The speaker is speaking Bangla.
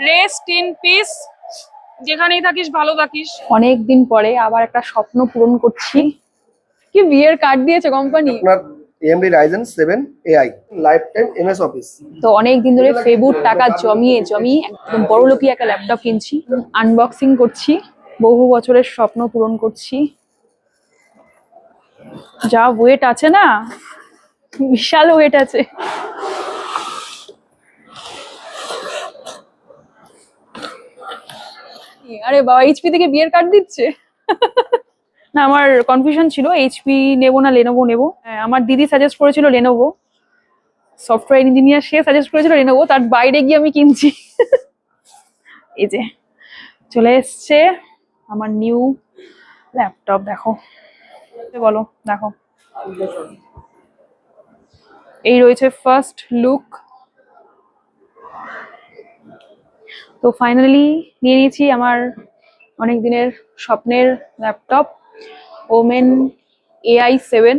রেস্ট ইন পিস, যেখানেই থাকিস ভালো থাকিস। অনেকদিন পরে আবার একটা স্বপ্ন পূরণ করছি। কি বিয়ের কার্ড দিয়েছে কোম্পানি। আপনার AMD Ryzen 7 AI life time MS office. তো অনেকদিন ধরে ফেবুর টাকা জমিয়ে একদম বড়লোকি একটা ল্যাপটপ কিনছি, আনবক্সিং করছি, বহু বছরের স্বপ্ন পূরণ করছি। যা ওয়েট আছে না, বিশাল ওয়েট আছে। আরে বাবা, এইচপি থেকে বিয়ের কার্ড দিচ্ছে। না, আমার কনফিউশন ছিল এইচপি নেবো না লেনোভো নেবো। আমার দিদি সাজেস্ট করেছিল লেনোভো, সফটওয়্যার ইঞ্জিনিয়ার, সে সাজেস্ট করেছিল লেনোভো, তার বাইরে গিয়ে আমি কিনছি। এই যে চলে এসছে আমার নিউ ল্যাপটপ। দেখো, বলো, দেখো, এই রয়েছে ফার্স্ট লুক। তো ফাইনালি নিয়ে নিয়েছি আমার অনেক দিনের স্বপ্নের ল্যাপটপ, ওমেন AI 7।